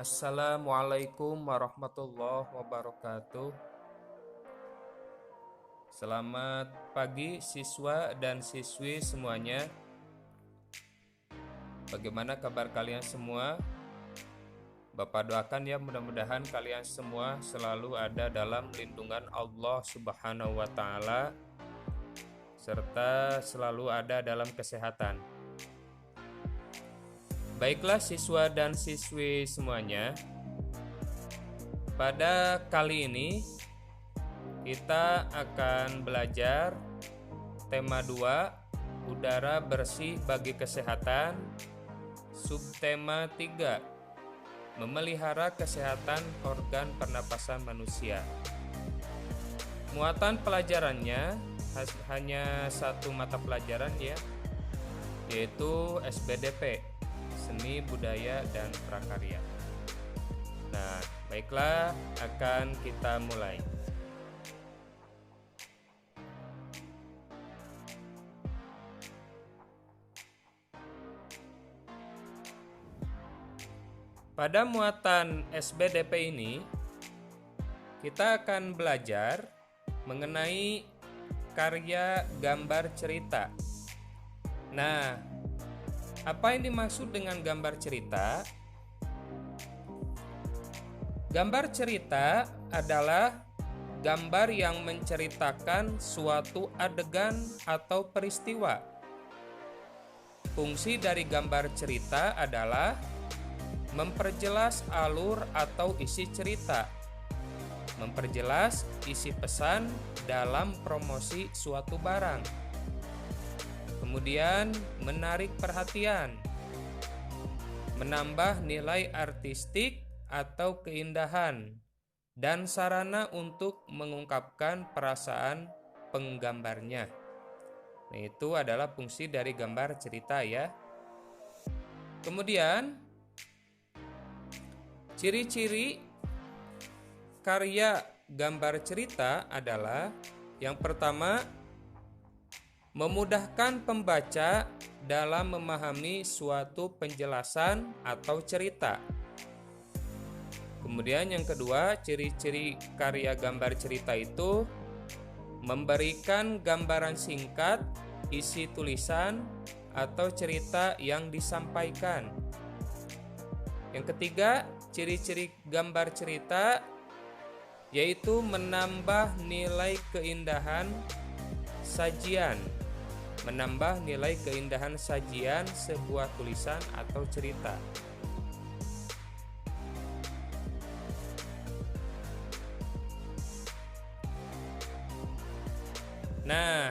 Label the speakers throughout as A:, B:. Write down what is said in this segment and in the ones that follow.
A: Assalamualaikum warahmatullahi wabarakatuh. Selamat pagi siswa dan siswi semuanya. Bagaimana kabar kalian semua? Bapak doakan ya, mudah-mudahan kalian semua selalu ada dalam lindungan Allah Subhanahu wa taala serta selalu ada dalam kesehatan. Baiklah siswa dan siswi semuanya, pada kali ini kita akan belajar tema 2, udara bersih bagi kesehatan, subtema 3, memelihara kesehatan organ pernapasan manusia. Muatan pelajarannya hanya satu mata pelajaran ya, yaitu SBDP, Seni Budaya dan Prakarya. Nah, baiklah, akan kita mulai. Pada muatan SBDP ini, kita akan belajar mengenai karya gambar cerita. Nah, apa yang dimaksud dengan gambar cerita? Gambar cerita adalah gambar yang menceritakan suatu adegan atau peristiwa. Fungsi dari gambar cerita adalah memperjelas alur atau isi cerita, memperjelas isi pesan dalam promosi suatu barang, kemudian menarik perhatian, menambah nilai artistik atau keindahan, dan sarana untuk mengungkapkan perasaan penggambarnya. Nah, itu adalah fungsi dari gambar cerita ya. Kemudian ciri-ciri karya gambar cerita adalah yang pertama, memudahkan pembaca dalam memahami suatu penjelasan atau cerita. Kemudian yang kedua, ciri-ciri karya gambar cerita itu memberikan gambaran singkat isi tulisan atau cerita yang disampaikan. Yang ketiga, ciri-ciri gambar cerita yaitu menambah nilai keindahan sajian, menambah nilai keindahan sajian sebuah tulisan atau cerita. Nah,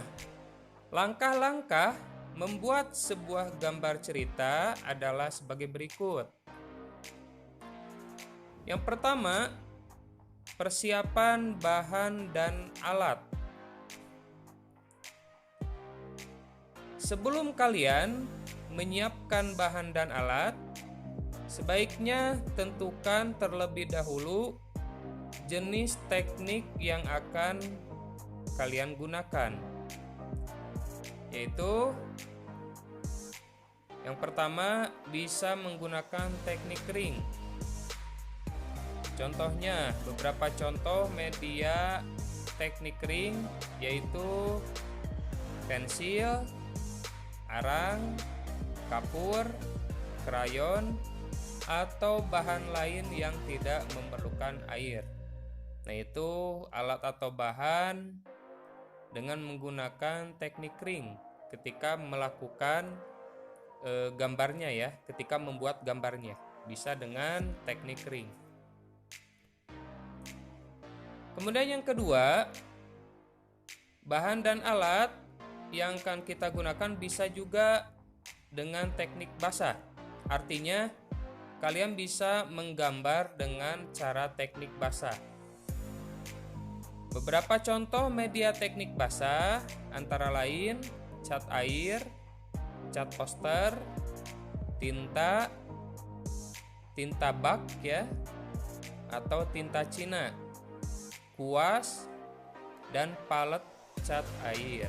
A: langkah-langkah membuat sebuah gambar cerita adalah sebagai berikut. Yang pertama, persiapan bahan dan alat. Sebelum kalian menyiapkan bahan dan alat, sebaiknya tentukan terlebih dahulu jenis teknik yang akan kalian gunakan. Yaitu yang pertama, bisa menggunakan teknik ring. Contohnya, beberapa contoh media teknik ring yaitu pensil, arang, kapur, krayon, atau bahan lain yang tidak memerlukan air. Nah, itu alat atau bahan dengan menggunakan teknik ring ketika melakukan gambarnya ya, ketika membuat gambarnya bisa dengan teknik ring. Kemudian yang kedua, bahan dan alat yang akan kita gunakan bisa juga dengan teknik basah. Artinya, kalian bisa menggambar dengan cara teknik basah. Beberapa contoh media teknik basah antara lain cat air, cat poster, tinta bak ya, atau tinta Cina, kuas, dan palet cat air.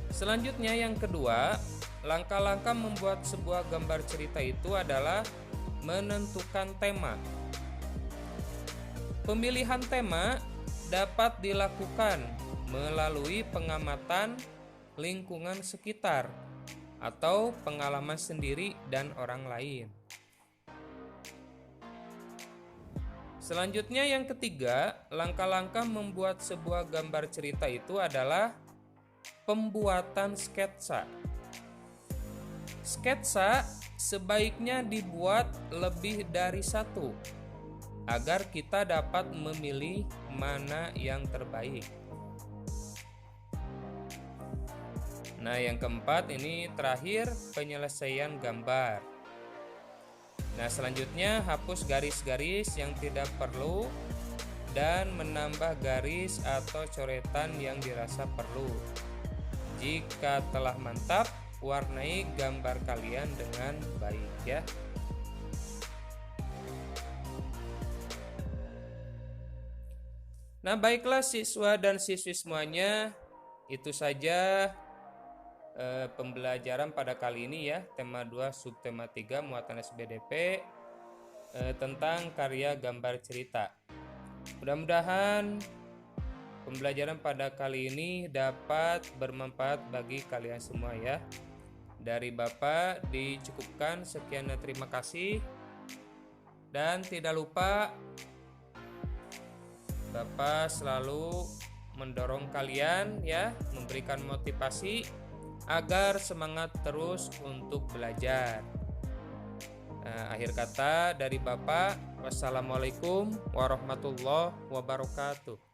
A: Selanjutnya yang kedua, langkah-langkah membuat sebuah gambar cerita itu adalah menentukan tema. Pemilihan tema dapat dilakukan melalui pengamatan lingkungan sekitar atau pengalaman sendiri dan orang lain. Selanjutnya yang ketiga, langkah-langkah membuat sebuah gambar cerita itu adalah pembuatan sketsa. Sketsa sebaiknya dibuat lebih dari satu agar kita dapat memilih mana yang terbaik. Nah, yang keempat ini terakhir, penyelesaian gambar. Nah, selanjutnya hapus garis-garis yang tidak perlu dan menambah garis atau coretan yang dirasa perlu. Jika telah mantap, warnai gambar kalian dengan baik ya. Nah, baiklah siswa dan siswi semuanya, itu saja pembelajaran pada kali ini ya, tema 2 subtema 3 muatan SBDP tentang karya gambar cerita. Mudah-mudahan pembelajaran pada kali ini dapat bermanfaat bagi kalian semua ya. Dari Bapak dicukupkan, sekian dan terima kasih. Dan tidak lupa Bapak selalu mendorong kalian ya, memberikan motivasi agar semangat terus untuk belajar. Nah, akhir kata dari Bapak, wassalamualaikum warahmatullahi wabarakatuh.